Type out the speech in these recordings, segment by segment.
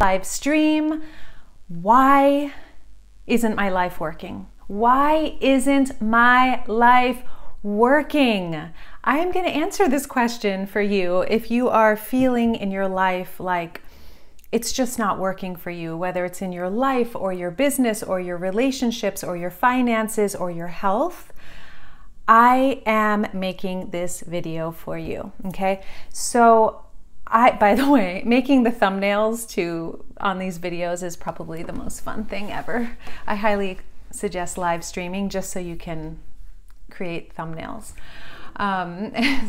live stream. Why isn't my life working? Why isn't my life working? I am going to answer this question for you if you are feeling in your life like it's just not working for you, whether it's in your life or your business or your relationships or your finances or your health. I am making this video for you, okay? So by the way, making the thumbnails on these videos is probably the most fun thing ever. I highly suggest live streaming just so you can create thumbnails.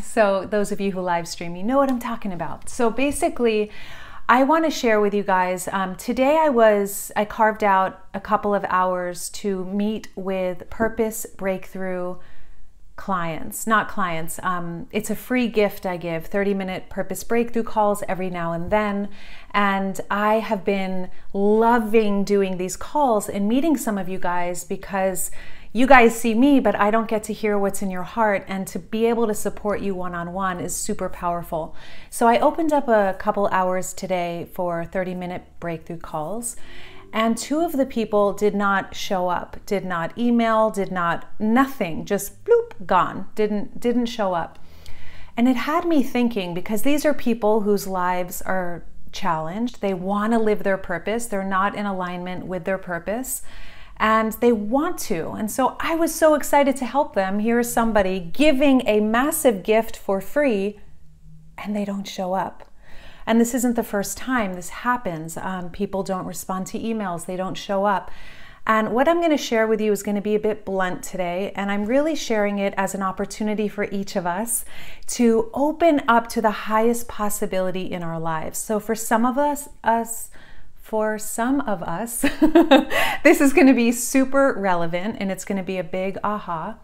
So those of you who live stream, you know what I'm talking about. So basically, I want to share with you guys, today I carved out a couple of hours to meet with Purpose Breakthrough clients, not clients. It's a free gift I give, 30-minute Purpose Breakthrough calls every now and then. And I have been loving doing these calls and meeting some of you guys because you guys see me, but I don't get to hear what's in your heart, and to be able to support you one-on-one is super powerful. So I opened up a couple hours today for 30-minute breakthrough calls. And two of the people did not show up, did not email, nothing, just bloop, gone, didn't show up. And it had me thinking, because these are people whose lives are challenged. They want to live their purpose. They're not in alignment with their purpose, and they want to. And so I was so excited to help them. Here's somebody giving a massive gift for free, and they don't show up. And this isn't the first time this happens. People don't respond to emails, they don't show up. And what I'm going to share with you is going to be a bit blunt today, and I'm really sharing it as an opportunity for each of us to open up to the highest possibility in our lives. So for some of us, this is going to be super relevant, and it's going to be a big aha.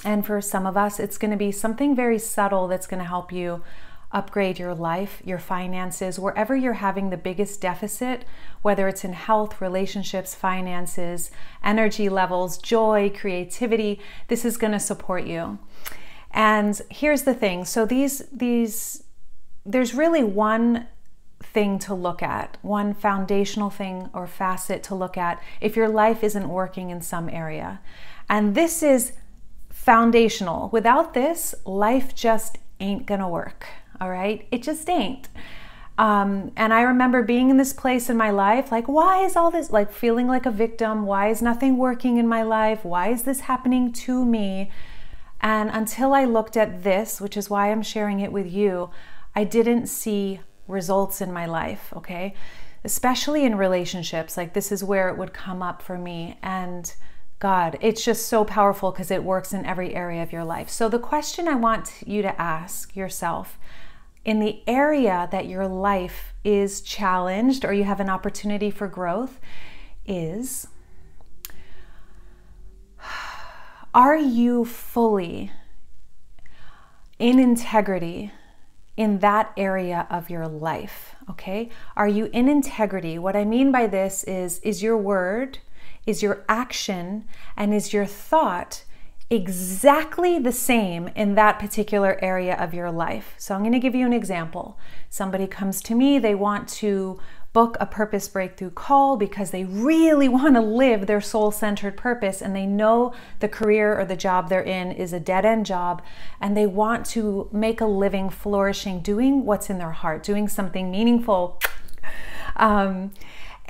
And for some of us, it's going to be something very subtle that's going to help you upgrade your life, your finances, wherever you're having the biggest deficit, whether it's in health, relationships, finances, energy levels, joy, creativity. This is going to support you. And here's the thing. So there's really one thing to look at, one foundational thing or facet to look at if your life isn't working in some area. And this is foundational. Without this, life just ain't gonna work. All right, it just ain't. And I remember being in this place in my life, like, why is all this, like feeling like a victim? Why is nothing working in my life? Why is this happening to me? And until I looked at this, which is why I'm sharing it with you, I didn't see results in my life, okay? Especially in relationships, like this is where it would come up for me. And God, it's just so powerful because it works in every area of your life. So the question I want you to ask yourself, in the area that your life is challenged or you have an opportunity for growth, is, are you fully in integrity in that area of your life? Okay? Are you in integrity? What I mean by this is your word, is your action, and is your thought exactly the same in that particular area of your life? So I'm going to give you an example. Somebody comes to me, they want to book a Purpose Breakthrough call because they really want to live their soul-centered purpose, and they know the career or the job they're in is a dead-end job, and they want to make a living flourishing, doing what's in their heart, doing something meaningful.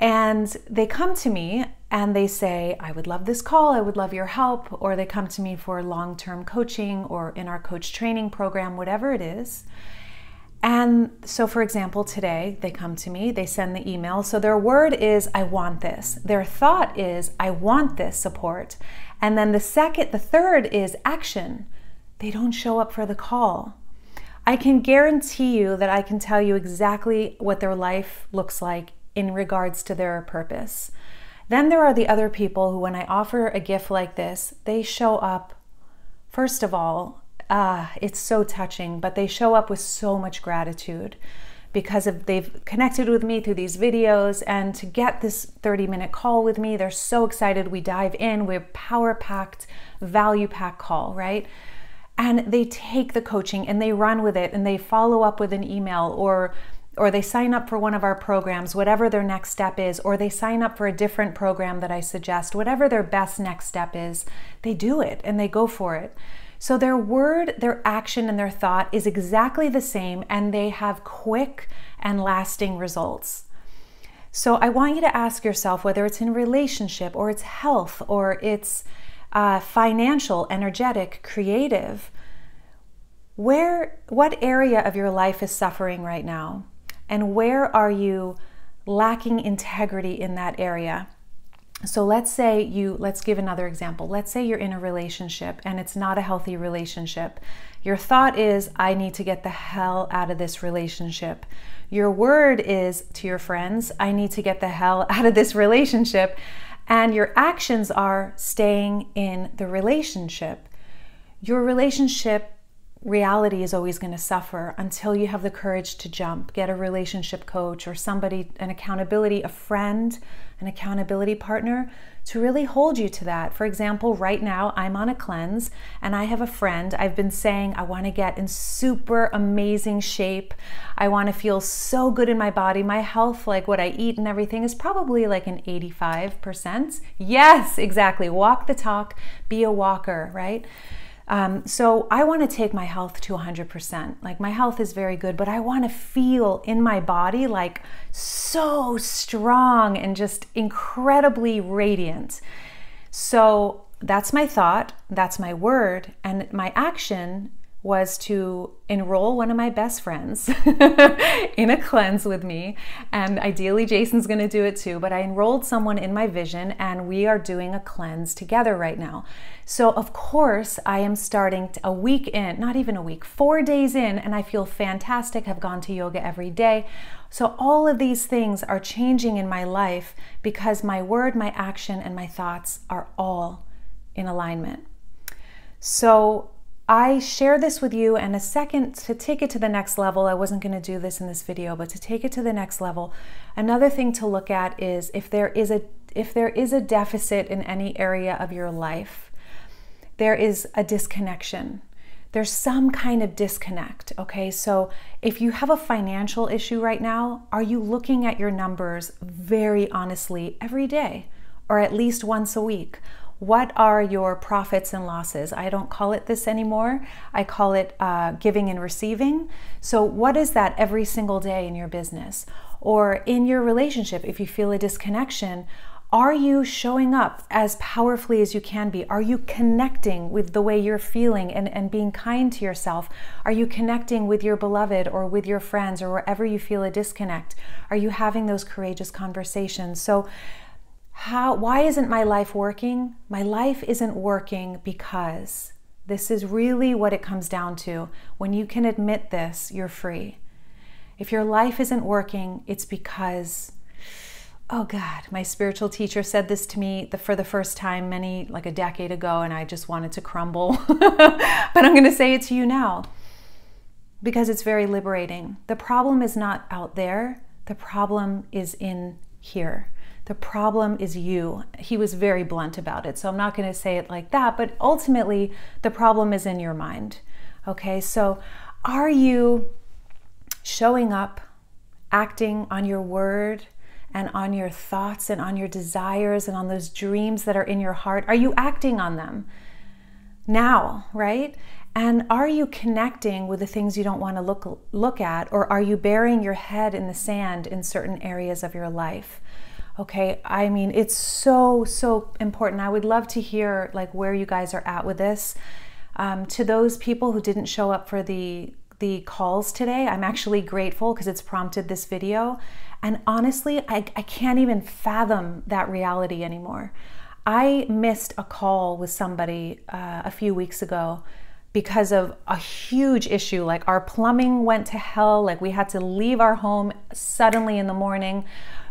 And they come to me and they say, I would love this call, I would love your help. Or they come to me for long-term coaching or in our coach training program, whatever it is. And so for example, today they come to me, they send the email. So their word is, I want this. Their thought is, I want this support. And then the third is action. They don't show up for the call. I can guarantee you that I can tell you exactly what their life looks like in regards to their purpose. Then there are the other people who, when I offer a gift like this, they show up. First of all, it's so touching, but they show up with so much gratitude because they've connected with me through these videos, and to get this 30-minute call with me, they're so excited. We dive in, we're power-packed, value-packed call, right? And they take the coaching and they run with it, and they follow up with an email or or they sign up for one of our programs, whatever their next step is, or they sign up for a different program that I suggest, whatever their best next step is, they do it and they go for it. So their word, their action, and their thought is exactly the same, and they have quick and lasting results. So I want you to ask yourself, whether it's in relationship or it's health or it's financial, energetic, creative, what area of your life is suffering right now? And where are you lacking integrity in that area? So let's give another example. Let's say you're in a relationship and it's not a healthy relationship. Your thought is, I need to get the hell out of this relationship. Your word is to your friends, I need to get the hell out of this relationship. And your actions are staying in the relationship. Your relationship reality is always going to suffer until you have the courage to jump, get a relationship coach or somebody, a friend, an accountability partner to really hold you to that. For example, right now I'm on a cleanse and I have a friend. I've been saying I want to get in super amazing shape. I want to feel so good in my body. My health, like what I eat and everything, is probably like an 85%. Yes, exactly. Walk the talk, be a walker, right? So I want to take my health to 100%. Like, my health is very good, but I want to feel in my body like so strong and just incredibly radiant. So that's my thought, that's my word, and my action was to enroll one of my best friends in a cleanse with me. And ideally Jason's gonna do it too, but I enrolled someone in my vision and we are doing a cleanse together right now. So of course I am starting a week in, not even a week, 4 days in, and I feel fantastic. I've gone to yoga every day. So all of these things are changing in my life because my word, my action, and my thoughts are all in alignment. So I share this with you, and a second, to take it to the next level, I wasn't going to do this in this video, but to take it to the next level, another thing to look at is if there is a deficit in any area of your life, there is a disconnection. There's some kind of disconnect, okay? So if you have a financial issue right now, are you looking at your numbers very honestly every day, or at least once a week? What are your profits and losses? I don't call it this anymore. I call it giving and receiving. So what is that every single day in your business? Or in your relationship, if you feel a disconnection, are you showing up as powerfully as you can be? Are you connecting with the way you're feeling and being kind to yourself? Are you connecting with your beloved or with your friends or wherever you feel a disconnect? Are you having those courageous conversations? So why isn't my life working? My life isn't working because this is really what it comes down to. When you can admit this, you're free. If your life isn't working, it's because, oh God, my spiritual teacher said this to me for the first time like a decade ago, and I just wanted to crumble. But I'm going to say it to you now because it's very liberating. The problem is not out there. The problem is in here. The problem is you. He was very blunt about it, so I'm not going to say it like that, but ultimately the problem is in your mind. Okay, so are you showing up, acting on your word and on your thoughts and on your desires and on those dreams that are in your heart? Are you acting on them now, right? And are you connecting with the things you don't want to look at, or are you burying your head in the sand in certain areas of your life? Okay, I mean, it's so important. I would love to hear like where you guys are at with this. To those people who didn't show up for the calls today, I'm actually grateful because it's prompted this video. And honestly, I can't even fathom that reality anymore. I missed a call with somebody a few weeks ago because of a huge issue. Like, our plumbing went to hell. Like, we had to leave our home suddenly in the morning,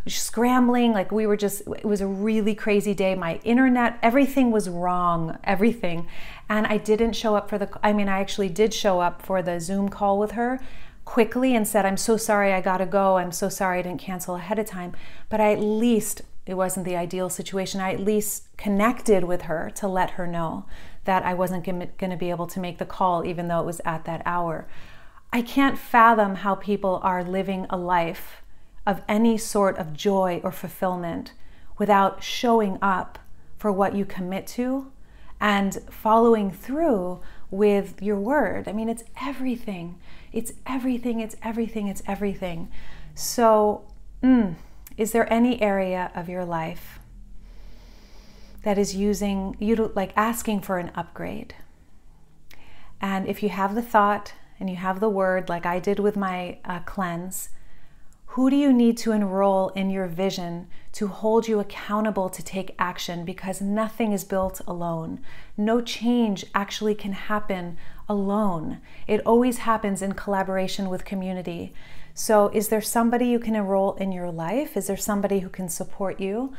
scrambling. Like, it was a really crazy day. My internet, everything was wrong, everything. And I didn't show up I actually did show up for the Zoom call with her quickly and said, I'm so sorry, I gotta go. I'm so sorry I didn't cancel ahead of time. But it wasn't the ideal situation. I at least connected with her to let her know that I wasn't going to be able to make the call, even though it was at that hour. I can't fathom how people are living a life of any sort of joy or fulfillment without showing up for what you commit to and following through with your word. I mean, it's everything. It's everything, it's everything, it's everything. So, is there any area of your life that is using you, like asking for an upgrade? And if you have the thought and you have the word, like I did with my cleanse, who do you need to enroll in your vision to hold you accountable to take action? Because nothing is built alone. No change actually can happen alone. It always happens in collaboration with community. So is there somebody you can enroll in your life? Is there somebody who can support you?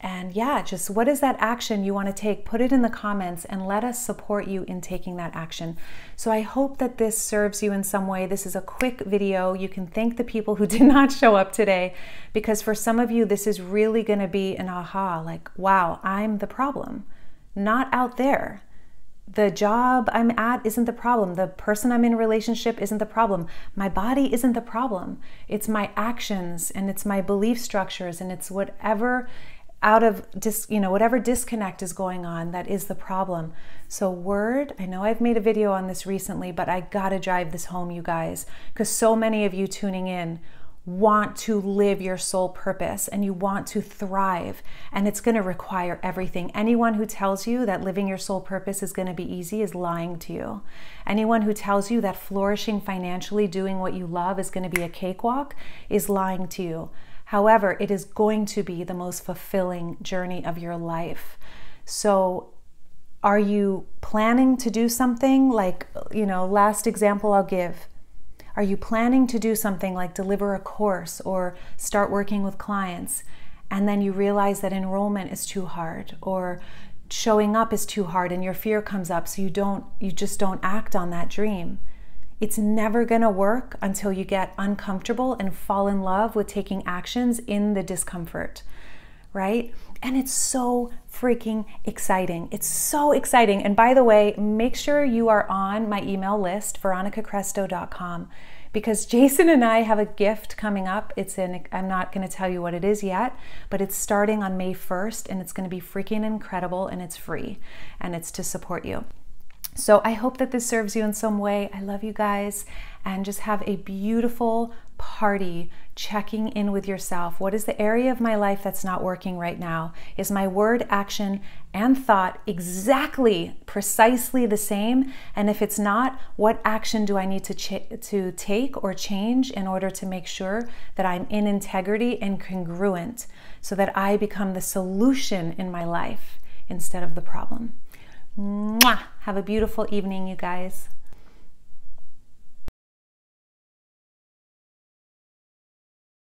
And yeah, just what is that action you want to take? Put it in the comments and let us support you in taking that action. So I hope that this serves you in some way. This is a quick video. You can thank the people who did not show up today, because for some of you, this is really going to be an aha, like, wow, I'm the problem, not out there. The job I'm at isn't the problem. The person I'm in a relationship isn't the problem. My body isn't the problem. It's my actions and it's my belief structures and it's whatever whatever disconnect is going on that is the problem. So word, I know I've made a video on this recently, but I gotta drive this home, you guys, because so many of you tuning in want to live your soul purpose and you want to thrive, and it's going to require everything. Anyone who tells you that living your soul purpose is going to be easy is lying to you. Anyone who tells you that flourishing financially, doing what you love, is going to be a cakewalk is lying to you. However, it is going to be the most fulfilling journey of your life. So are you planning to do something like, last example I'll give. Are you planning to do something like deliver a course or start working with clients, and then you realize that enrollment is too hard or showing up is too hard and your fear comes up, so you just don't act on that dream? It's never going to work until you get uncomfortable and fall in love with taking actions in the discomfort, right? And it's so freaking exciting. It's so exciting. And by the way, make sure you are on my email list, veronicacresto.com, because Jason and I have a gift coming up. I'm not going to tell you what it is yet, but it's starting on May 1st and it's going to be freaking incredible, and it's free and it's to support you. So I hope that this serves you in some way. I love you guys, and just have a beautiful party checking in with yourself. What is the area of my life that's not working right now? Is my word, action, and thought precisely the same? And if it's not, what action do I need to take or change in order to make sure that I'm in integrity and congruent, so that I become the solution in my life instead of the problem? Mwah! Have a beautiful evening, you guys.